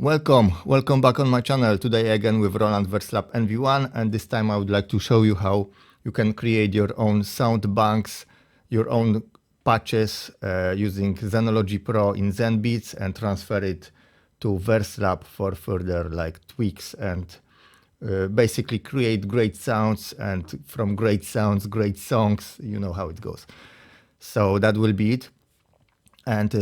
Welcome back on my channel. Today again with Roland Verselab MV1, and this time I would like to show you how you can create your own sound banks, your own patches using ZenologyPro in Zenbeats and transfer it to Verselab for further tweaks and basically create great sounds, and from great sounds, great songs. You know how it goes. So that will be it. And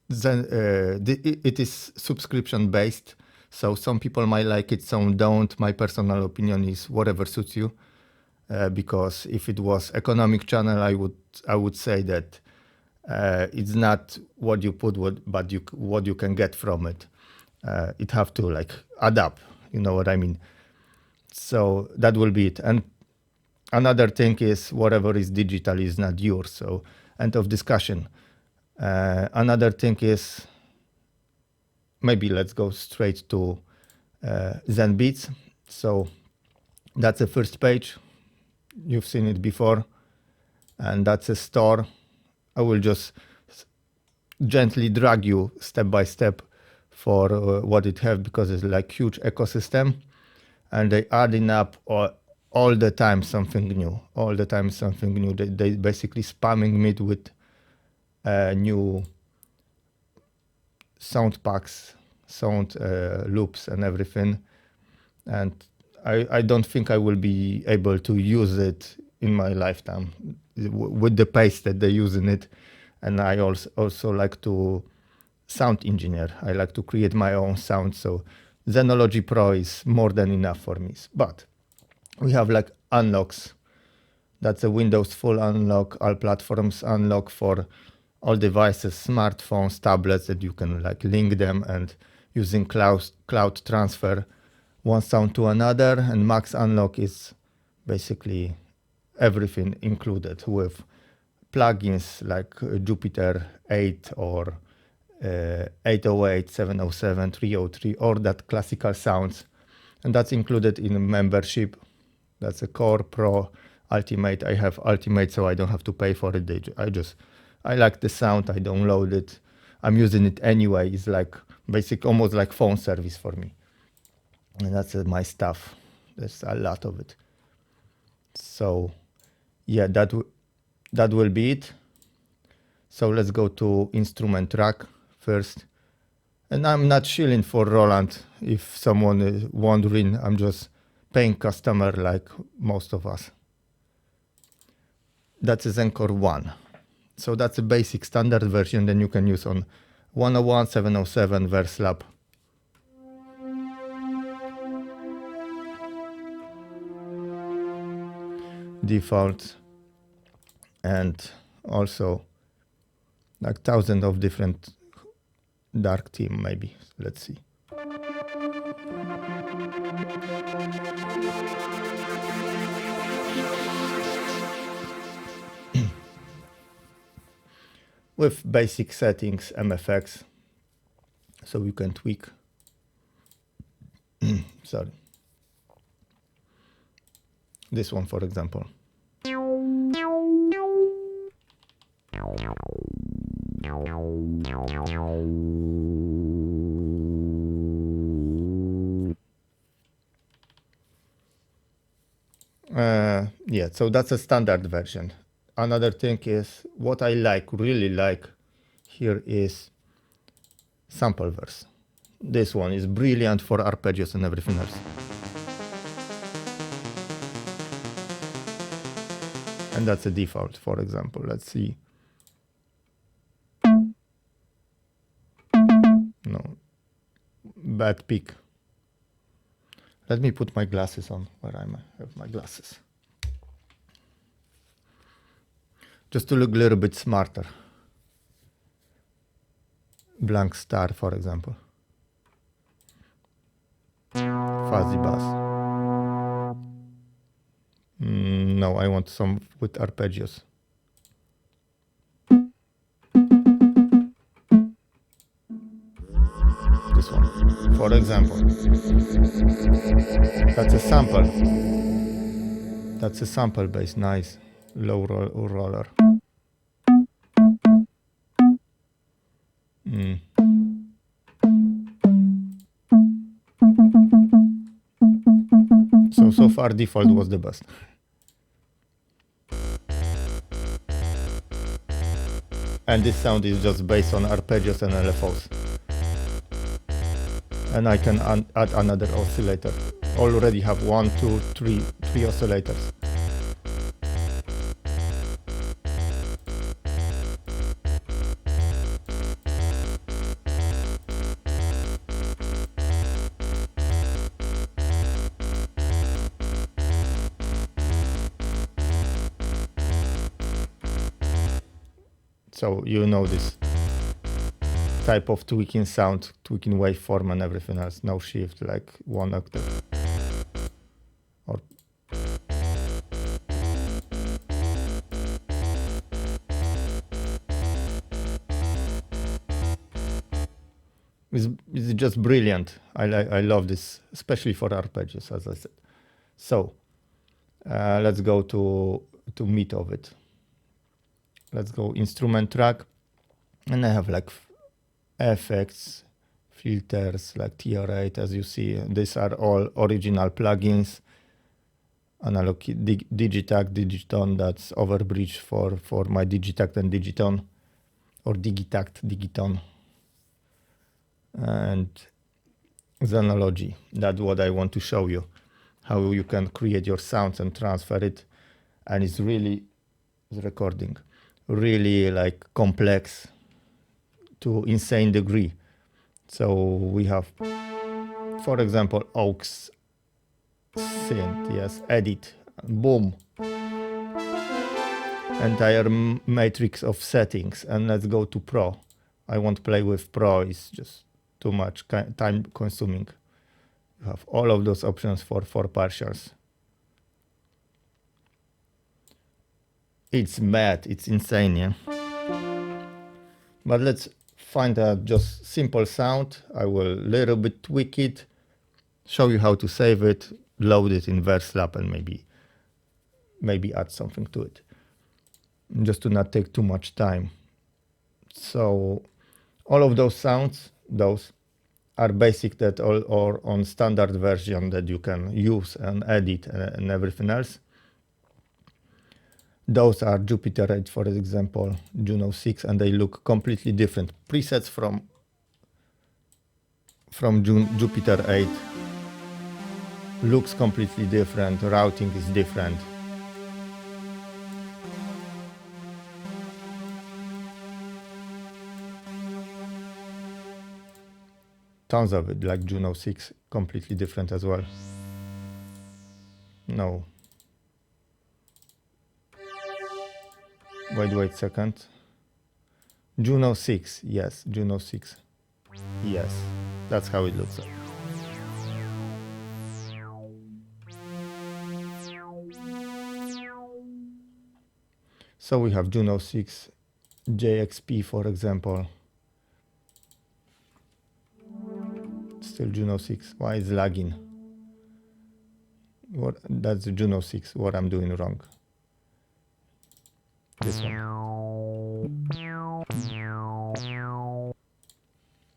it is subscription based, so some people might like it, some don't. My personal opinion is whatever suits you, because if it was economic channel, I would say that it's not what you put, but what you can get from it. It have to add up, you know what I mean? So that will be it. And another thing is whatever is digital is not yours, so end of discussion. Another thing is, maybe let's go straight to Zenbeats. So that's the first page. You've seen it before, and that's a store. I will just gently drag you step by step for what it have, because it's like huge ecosystem, and they adding up all the time something new. All the time something new. They basically spamming me with new sound packs, sound loops and everything, and I don't think I will be able to use it in my lifetime with the pace that they're using it. And I also like to sound engineer. I like to create my own sound, so ZenologyPro is more than enough for me. But we have unlocks. That's a Windows full unlock, all platforms unlock for all devices, smartphones, tablets, that you can link them and using cloud transfer one sound to another. And max unlock is basically everything included with plugins like Jupyter 8 or 808, 707, 303, or that classical sounds. And that's included in membership. That's a Core, Pro, Ultimate. I have Ultimate, so I don't have to pay for it. I like the sound, I download it. I'm using it anyway. It's almost like phone service for me. And that's my stuff. There's a lot of it. So yeah, that will be it. So let's go to instrument track first. And I'm not shilling for Roland. If someone is wondering, I'm just paying customer like most of us. That's a ZenCore 1. So that's a basic standard version. Then you can use on 101, 707, Verselab. Default, and also thousands of different dark theme, maybe. Let's see. With basic settings, MFX, so you can tweak. Sorry. This one, for example. Yeah, so that's a standard version. Another thing is what I really like here is sample verse. This one is brilliant for arpeggios and everything else. And that's a default, for example. Let's see. No, bad pick. Let me put my glasses on where I have my glasses, just to look a little bit smarter. Blank star, for example. Fuzzy bass. No, I want some with arpeggios. This one, for example. That's a sample. That's a sample bass, nice. Low roller. so far default was the best. And this sound is just based on arpeggios and LFOs. And I can add another oscillator. Already have three oscillators. So you know this type of tweaking sound, tweaking waveform and everything else. No shift, like 1 octave. Or it's just brilliant. I love this, especially for arpeggios, as I said. So let's go to meat of it. Let's go instrument track, and I have like effects, filters like TR8, as you see. These are all original plugins. Analog Digitact, Digitone, that's overbridge for my Digitact and Digitone, or Digitact, Digitone. And Zenology, that's what I want to show you, how you can create your sounds and transfer it. And it's really, the recording, really like complex to insane degree. So we have, for example, aux synth, yes, edit, boom, entire matrix of settings. And let's go to Pro. I won't play with Pro, it's just too much time consuming. You have all of those options for partials. It's mad, it's insane, yeah. But let's find a just simple sound. I will little bit tweak it, show you how to save it, load it in Verselab, and maybe add something to it, just to not take too much time. So all of those sounds, those are basic that or on standard version that you can use and edit and everything else. Those are Jupiter 8, for example, Juno 6, and they look completely different. Presets from Jupiter 8 looks completely different. Routing is different. Tons of it, like Juno 6, completely different as well. No. Wait a second. Juno 6, yes, Juno 6. Yes, that's how it looks like. So we have Juno 6, JXP, for example. Still Juno 6. Why is lagging? What? That's Juno 6. What I'm doing wrong? This one.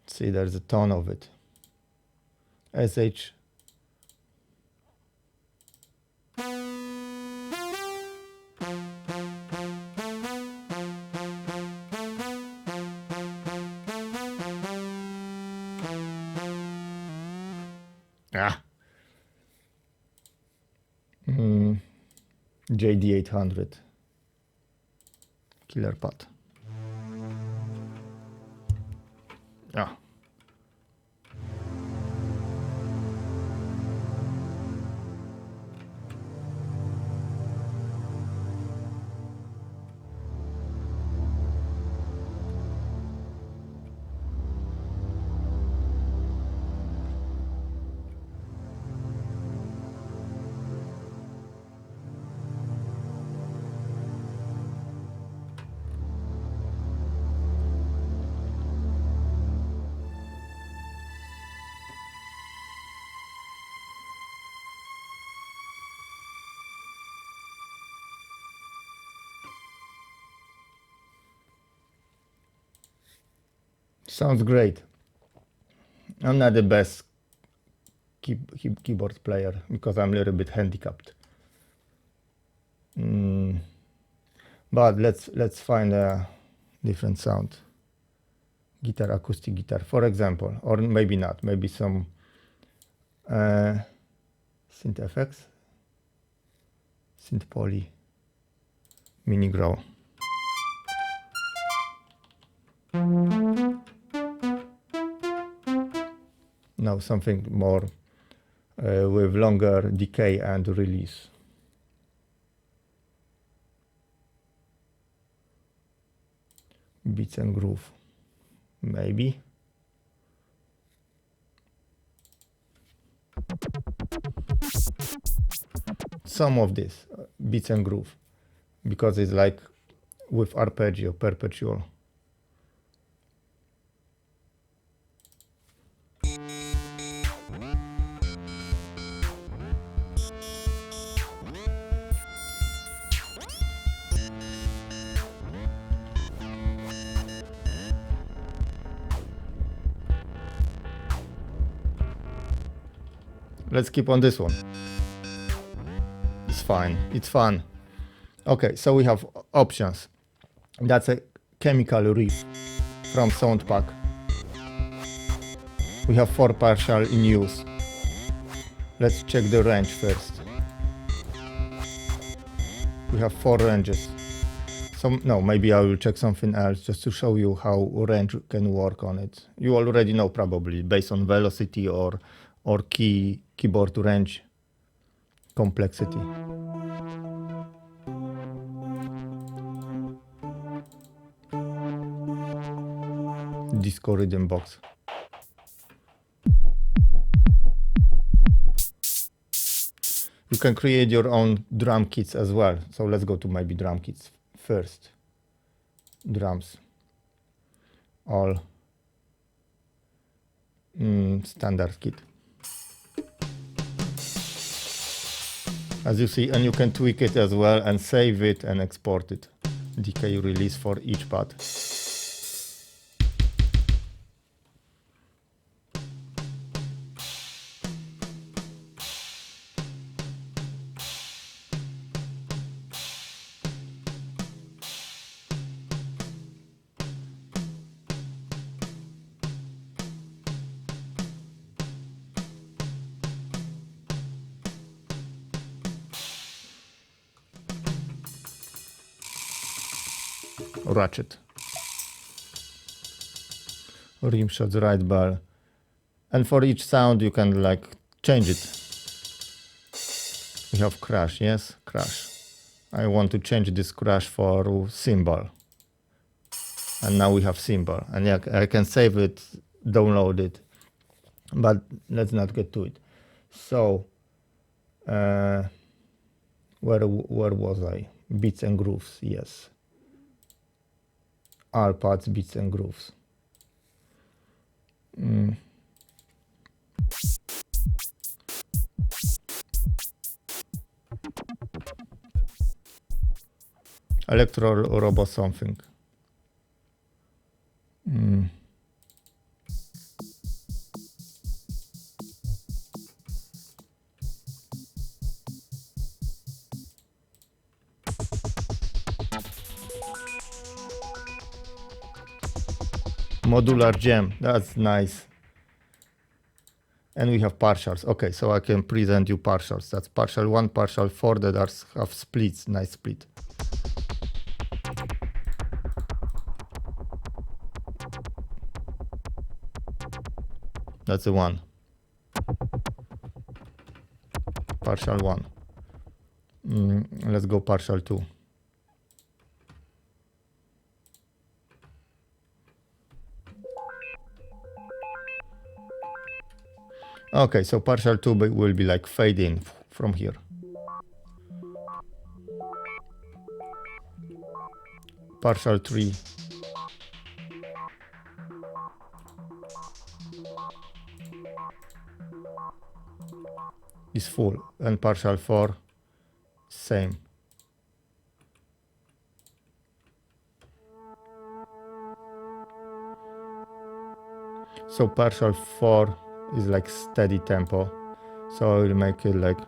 See, there's a ton of it. SH. Ah. JD800. Killer pot. Ah. Sounds great. I'm not the best keyboard player because I'm a little bit handicapped. But let's find a different sound. Guitar, acoustic guitar, for example, or maybe not. Maybe some synth effects, synth poly, mini grow. Now something more with longer decay and release. Beats and groove, maybe. Some of this beats and groove, because it's like with arpeggio, perpetual. Let's keep on this one. It's fine. It's fun. Okay, so we have options. That's a chemical riff from Soundpack. We have 4 partial in use. Let's check the range first. We have 4 ranges. No, maybe I will check something else just to show you how range can work on it. You already know probably based on velocity or keyboard range complexity. Disco rhythm box. You can create your own drum kits as well. So let's go to maybe drum kits first. Drums. All standard kit. As you see, and you can tweak it as well and save it and export it. Decay release for each pad. Ratchet, rim shots, right bell, and for each sound you can like change it. We have crash, yes, crash. I want to change this crash for cymbal, and now we have cymbal, and yeah, I can save it, download it, but let's not get to it. So where was I? Beats and grooves, yes. All parts, beats and grooves. Electro robo something. Modular jam, that's nice. And we have partials. Okay, so I can present you partials. That's partial 1, partial 4 that have splits, nice split. That's the 1. Partial 1. Let's go partial 2. Okay, so partial 2 will be like fade in from here. Partial 3. Is full, and partial 4, same. So partial 4 is like steady tempo, So I will make it like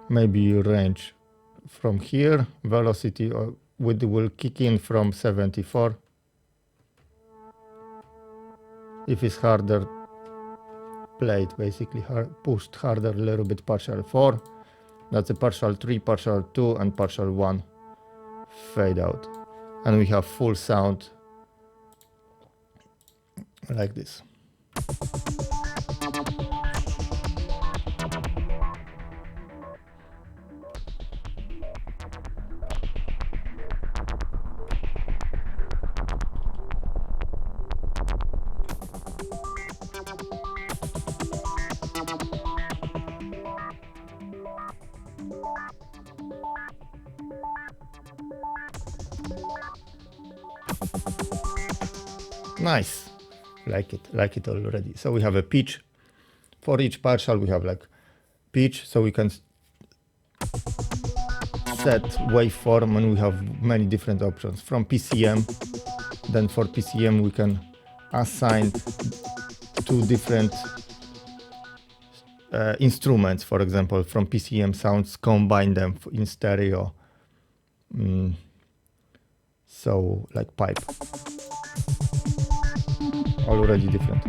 maybe range from here, velocity or width will kick in from 74. If it's harder, play it basically pushed harder a little bit, partial 4. That's a partial 3, partial 2, and partial 1 fade out. And we have full sound like this. Nice, like it already. So we have a pitch. For each partial we have like pitch, so we can set waveform, and we have many different options from PCM. Then for PCM we can assign 2 different instruments, for example, from PCM sounds, combine them in stereo. So like pipe. Already different.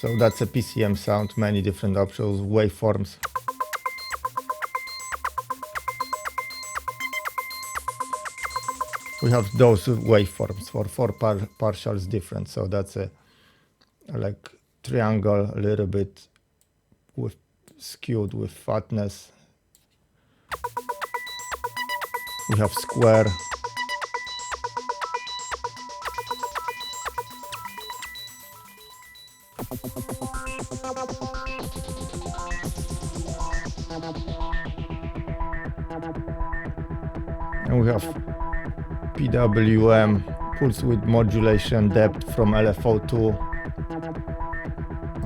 So that's a PCM sound, many different options, waveforms. We have those waveforms for 4 partials different. So that's a like triangle, a little bit with skewed with fatness. We have square. And we have PWM, pulse width modulation depth from LFO to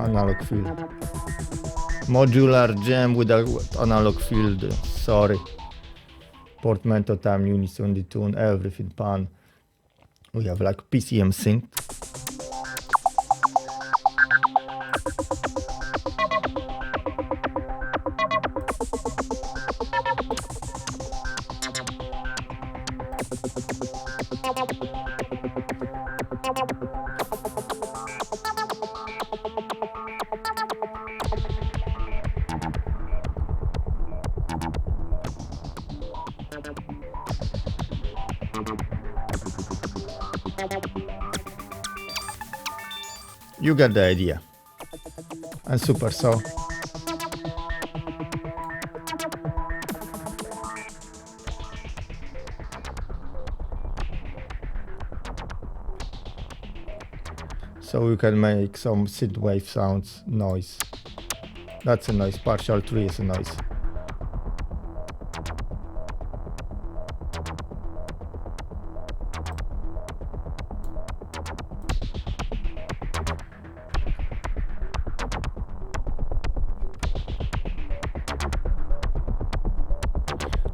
analog field. Modular jam without analog field, sorry. Portmanteau time, unison, detune, everything pan. We have like PCM synth. You get the idea. And super, so we can make some synthwave sounds, noise. That's a noise, partial 3 is a noise.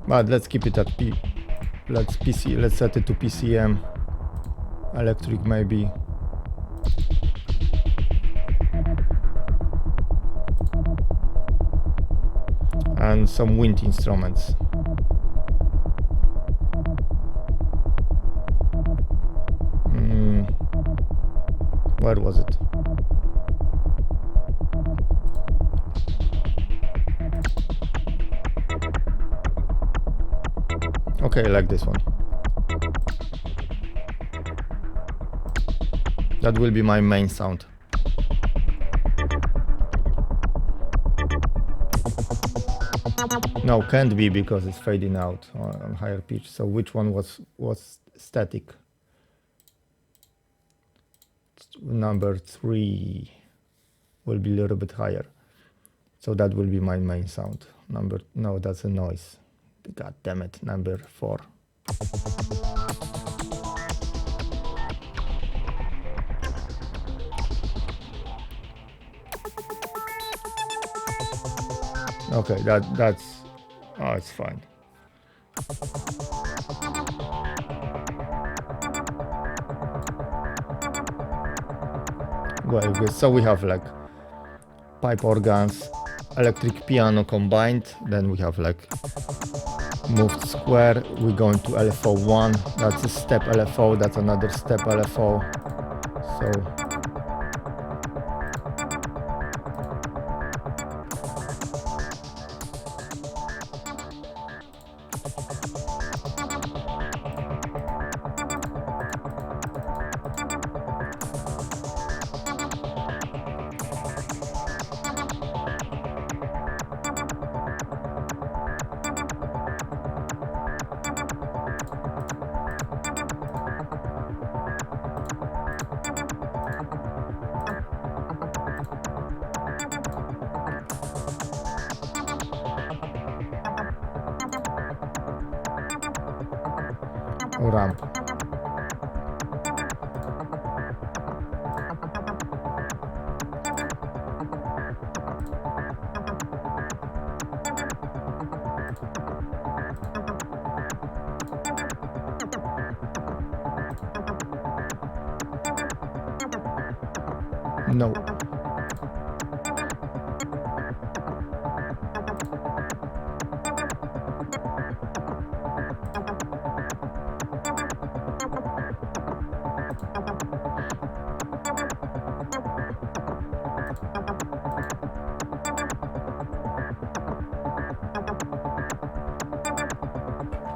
But let's keep it at let's set it to PCM, electric maybe. And some wind instruments. Where was it? Okay, I like this one. That will be my main sound. No, can't be because it's fading out on higher pitch. So which one was static? Number 3 will be a little bit higher. So that will be my main sound. No, that's a noise. God damn it, number 4. Okay, that's oh, it's fine. Well, good. So we have like pipe organs, electric piano combined. Then we have like moved square. We're going to LFO1. That's a step LFO. That's another step LFO. So ramp. No.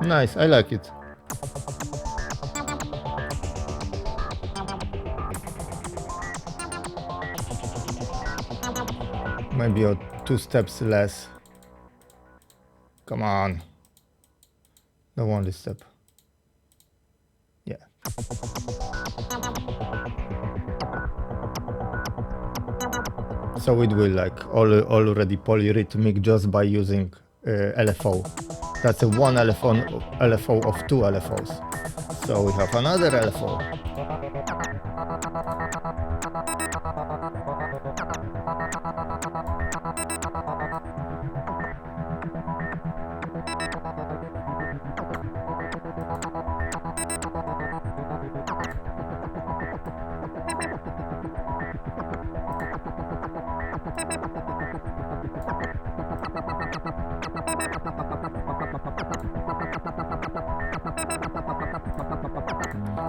Nice, I like it. Maybe 2 steps less. Come on. No only step. Yeah. So it will like already polyrhythmic just by using LFO. That's a one LFO of 2 LFOs. So we have another LFO.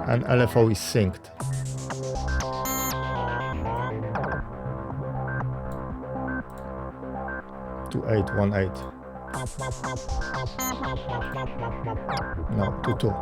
And LFO is synced. To 818. No, to 2.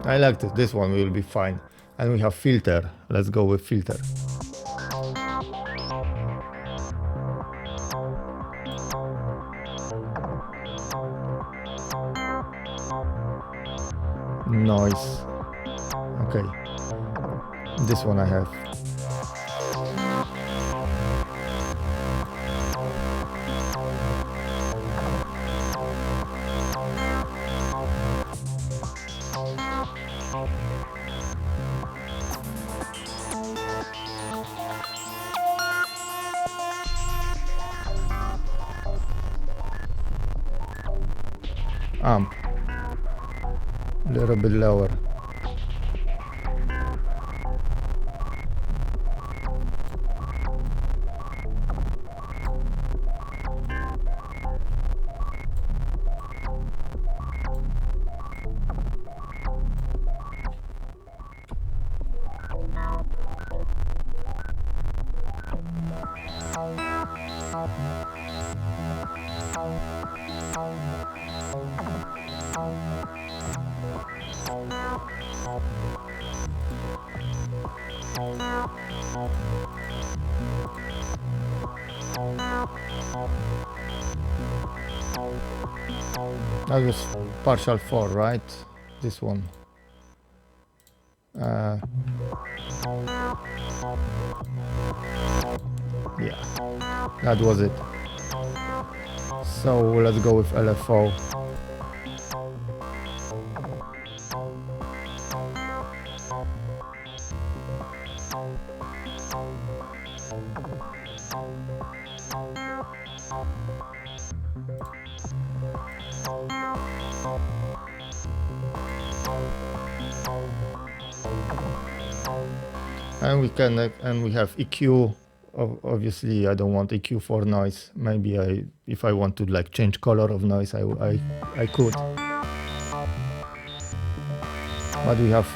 I liked it. This one will be fine. And we have filter. Let's go with filter. Noise. Okay. This one I have. amp. A little bit lower. That was partial 4, right? This one. Yeah, that was it. So let's go with LFO. And we have EQ. Obviously, I don't want EQ for noise. Maybe if I want to like change color of noise, I could. But we have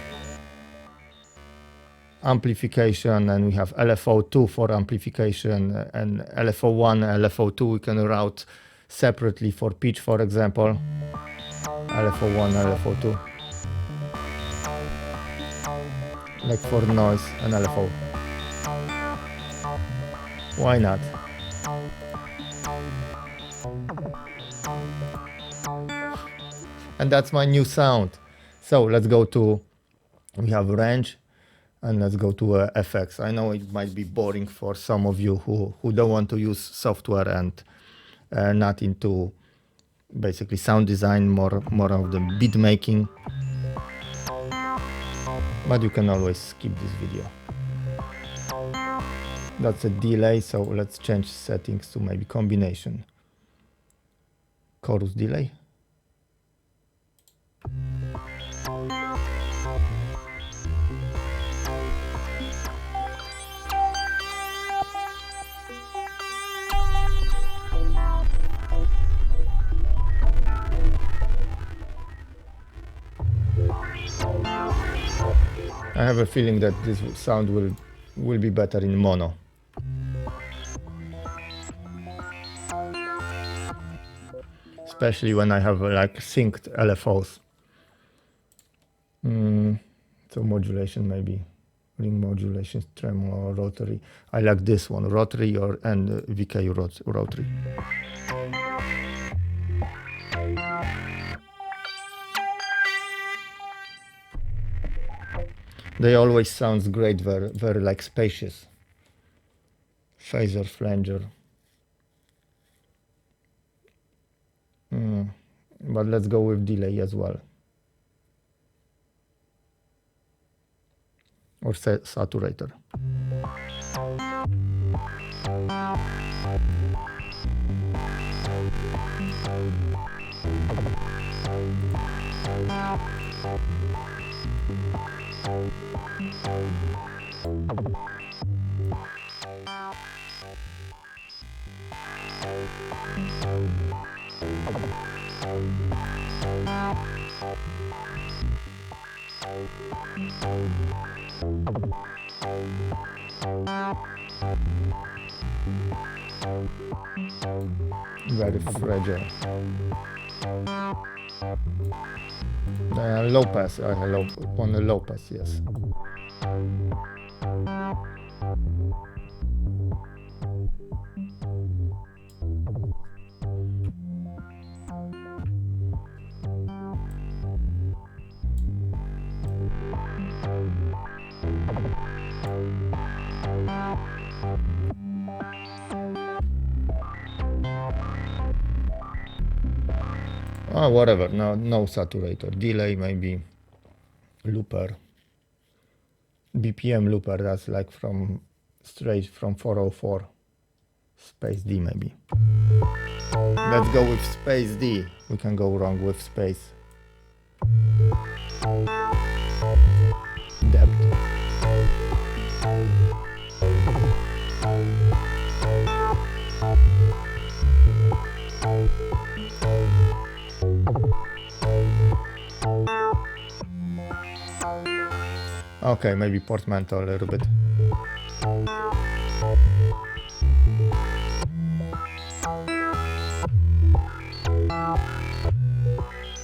amplification, and we have LFO2 for amplification, and LFO1 and LFO2 we can route separately for pitch, for example. LFO1 and LFO2. Like for noise and LFO. Why not? And that's my new sound. So let's go to, we have range, and let's go to FX. I know it might be boring for some of you who don't want to use software and not into basically sound design, more of the beat making. But you can always skip this video. That's a delay, so let's change settings to maybe combination. Chorus delay. I have a feeling that this sound will be better in mono. Especially when I have like synced LFOs. So modulation, maybe ring modulation, tremolo, rotary. I like this one, rotary and VK rotary. They always sounds great, very like spacious. Phaser, flanger. But let's go with delay as well. Or saturator. Very fragile. Low pass, on the low pass, yes. Whatever, no saturator. Delay maybe, looper. BPM looper, that's like straight from 404. Space D maybe. Let's go with space D. We can go wrong with space. Depth. Okay, maybe portmanteau a little bit.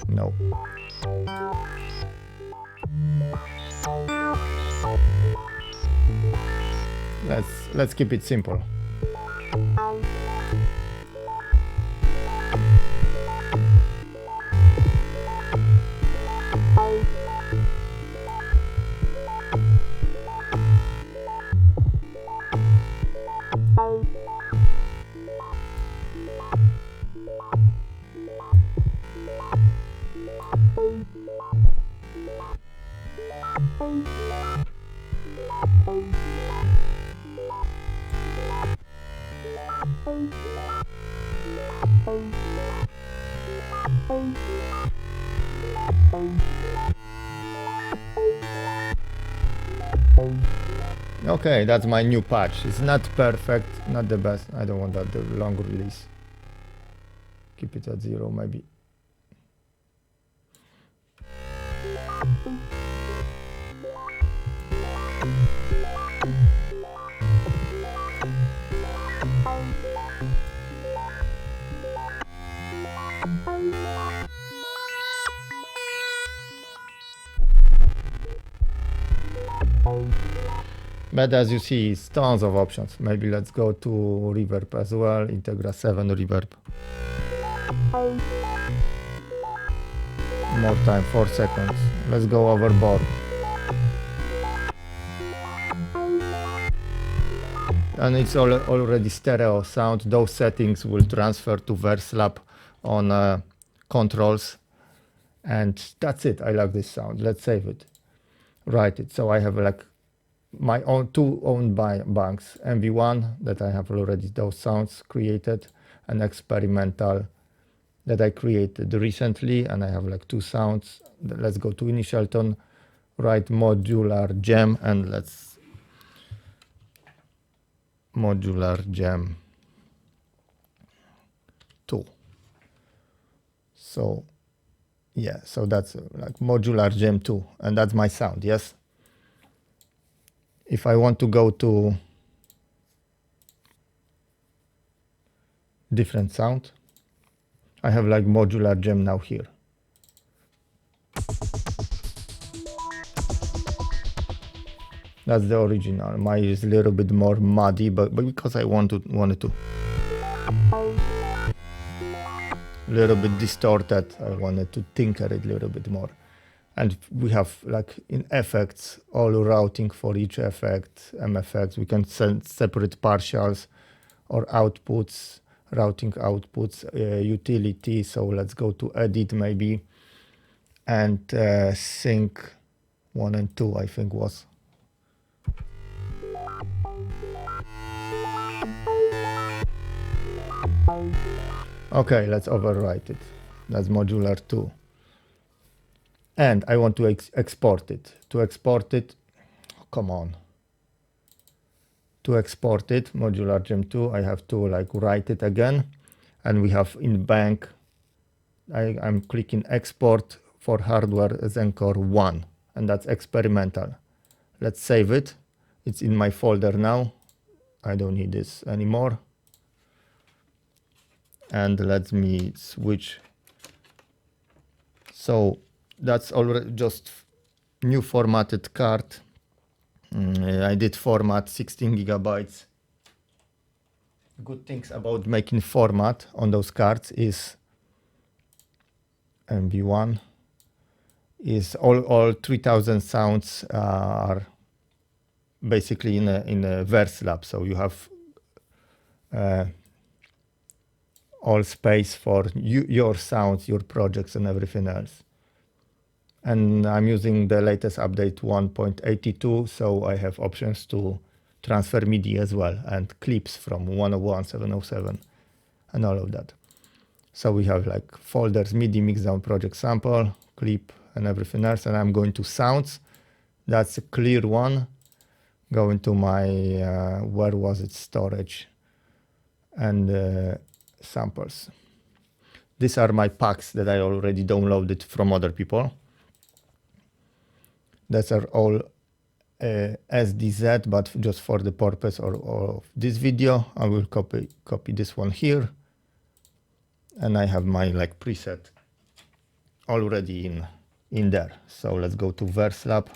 No. Let's keep it simple. Okay, that's my new patch. It's not perfect, not the best. I don't want that the long release. Keep it at 0 maybe. But as you see, it's tons of options. Maybe let's go to reverb as well, Integra 7 reverb. More time, 4 seconds. Let's go overboard. And it's already stereo sound. Those settings will transfer to Verselab on controls. And that's it. I like this sound. Let's save it. Write it. So I have like my own two own banks, MV1 that I have already those sounds created, and experimental that I created recently, and I have like 2 sounds. Let's go to initial tone, write modular gem, and let's modular gem 2. So yeah, so that's like modular gem 2, and that's my sound. Yes. If I want to go to different sound, I have like modular gem now here. That's the original. Mine is a little bit more muddy, but because I wanted to. A little bit distorted. I wanted to tinker it a little bit more. And we have like in effects, all routing for each effect, MFX. We can send separate partials or outputs, routing outputs, utility. So let's go to edit maybe, and sync 1 and 2, I think was. Okay, let's overwrite it. That's modular 2. And I want to export it. To export it, come on. To export it, modular gem 2, I have to like write it again. And we have in bank, I'm clicking export for hardware ZenCore 1. And that's experimental. Let's save it. It's in my folder now. I don't need this anymore. And let me switch. So that's already just new formatted card. I did format 16 gigabytes. Good things about making format on those cards is MV1 is all 3000 sounds are basically in a Verselab. So you have all space for your sounds, your projects, and everything else. And I'm using the latest update 1.82, so I have options to transfer MIDI as well, and clips from 101, 707, and all of that. So we have like folders, MIDI, mixdown, project sample, clip, and everything else. And I'm going to sounds. That's a clear one. Going to my, where was it, storage and samples. These are my packs that I already downloaded from other people. Those are all SDZ, but just for the purpose of this video, I will copy this one here. And I have my like preset already in there. So let's go to Verselab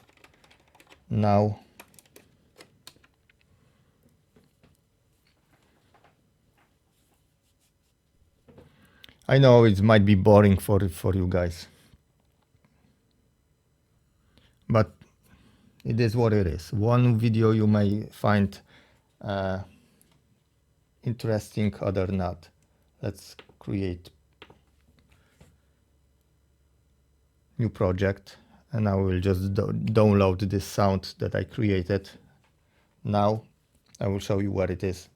now. I know it might be boring for you guys, but it is what it is. One video you may find interesting, other not. Let's create new project, and I will just download this sound that I created. Now I will show you where it is.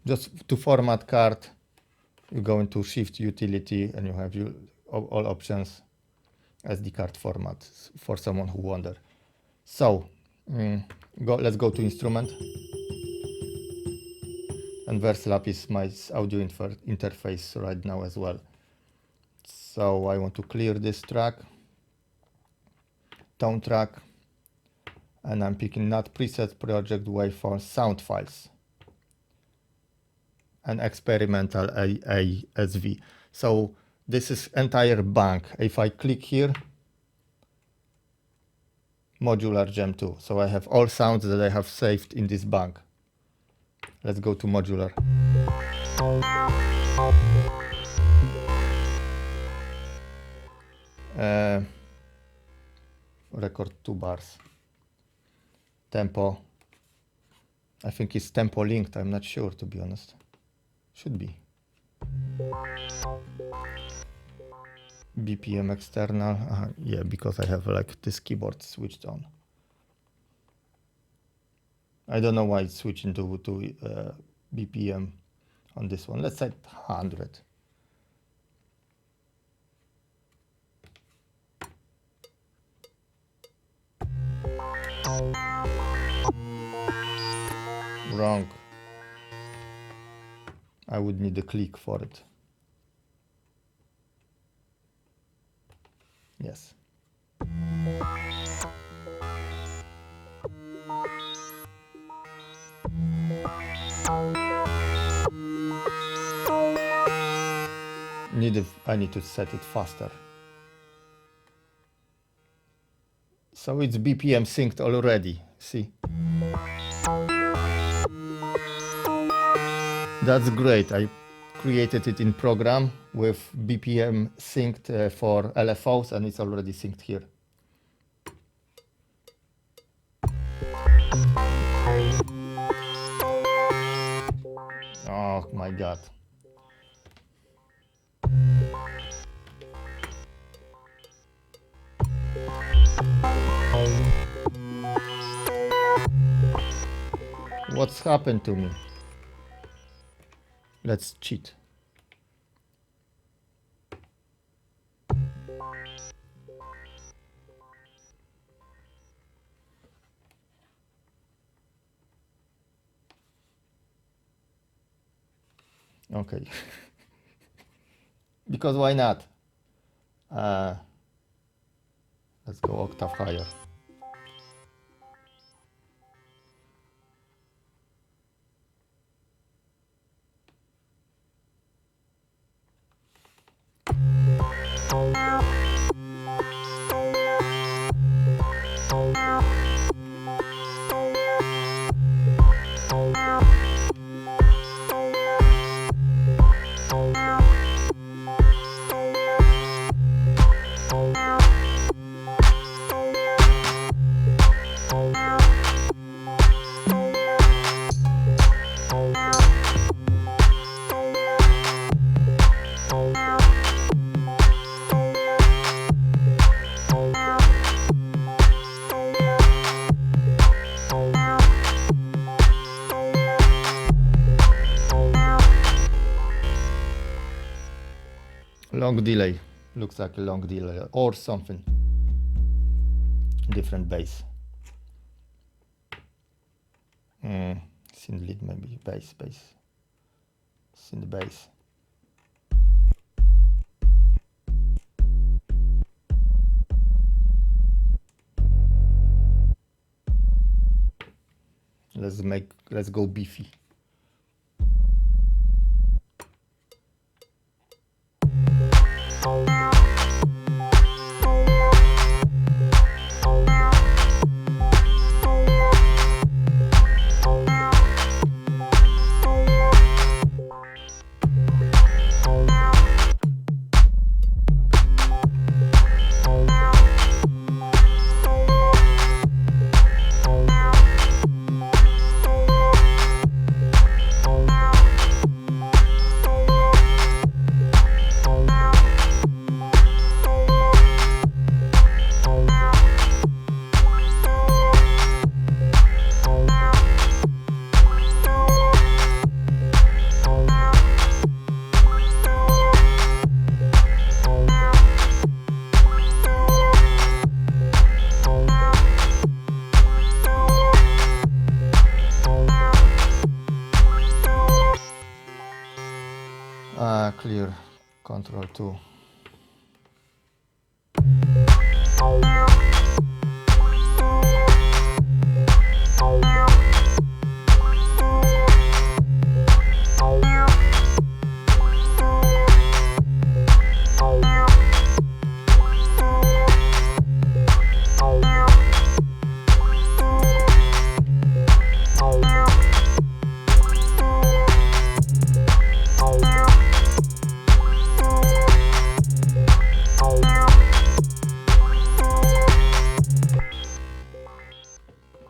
Just to format card, you go into Shift Utility and you have all options, SD card format for someone who wonder. So let's go to instrument, and Verselab is my audio interface right now as well. So I want to clear this track, tone track, and I'm picking not preset, project, waveform, sound files, and experimental ASV. So this is entire bank. If I click here, modular gem 2. So I have all sounds that I have saved in this bank. Let's go to modular. Record 2 bars. Tempo. I think it's tempo linked. I'm not sure, to be honest. Should be. BPM external. Yeah, because I have like this keyboard switched on. I don't know why it's switching to BPM on this one. Let's set 100. Wrong. I would need a click for it. Yes. I need to set it faster. So it's BPM synced already. See? That's great. I created it in program with BPM synced for LFOs, and it's already synced here. Oh my God. What's happened to me? Let's cheat. Okay. Because why not? Let's go octave higher. Long delay. Looks like a long delay or something. Different bass. Synth lead maybe. Bass. Synth bass. Let's go beefy. Clear. Control 2.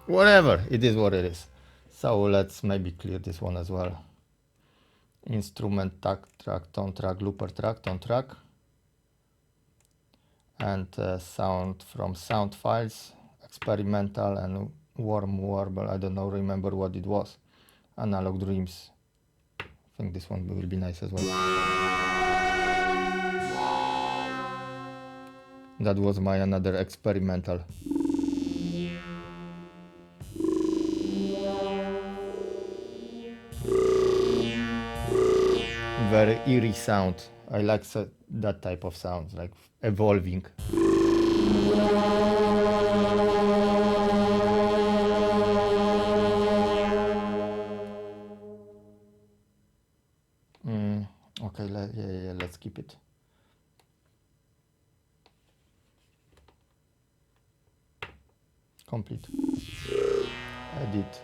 Whatever, it is what it is. So let's maybe clear this one as well. Instrument, track, tone track, looper track, tone track. And sound from sound files, experimental and warm warble, I don't know, remember what it was. Analog Dreams. I think this one will be nice as well. That was my another experimental. Very eerie sound. I like that type of sound, like evolving. Okay, yeah, let's keep it. Complete. Edit.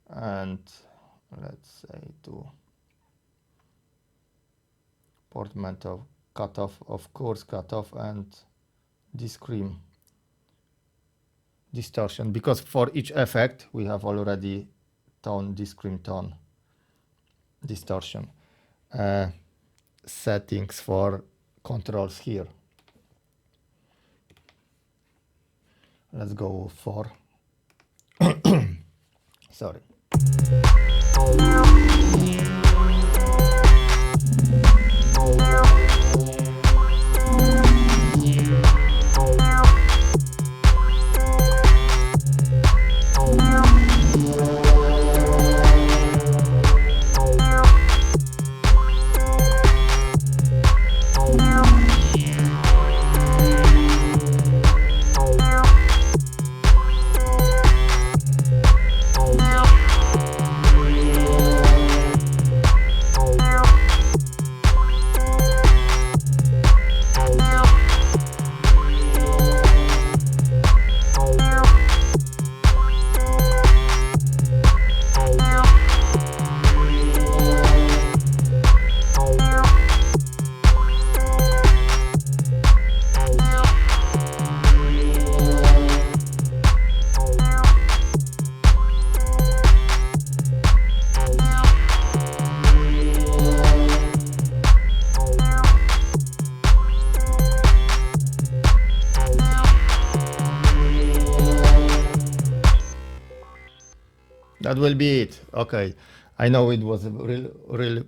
And let's say to portmanteau cutoff, of course, cutoff and distortion, because for each effect we have already tone, discrete tone, distortion. Settings for controls here. Let's go for sorry. That will be it. Okay. I know it was a really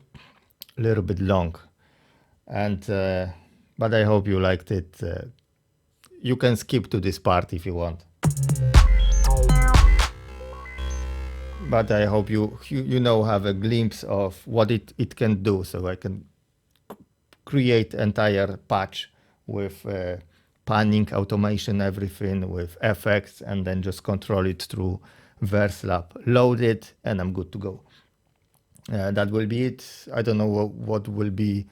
little bit long, and but I hope you liked it. You can skip to this part if you want. But I hope you know have a glimpse of what it can do. So I can create entire patch with panning, automation, everything with effects, and then just control it through Verselab. Load it, and I'm good to go. That will be it. I don't know what will be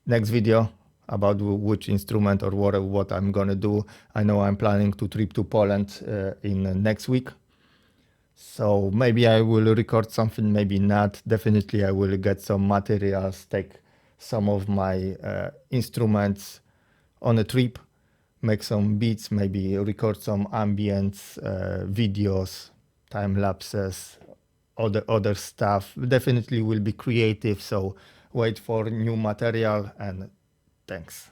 next video about which instrument or what I'm gonna do. I know I'm planning to trip to Poland in next week. So maybe I will record something, maybe not. Definitely I will get some materials, take some of my instruments on a trip, make some beats, maybe record some ambience, videos, time lapses, other stuff. Definitely will be creative, so wait for new material, and thanks.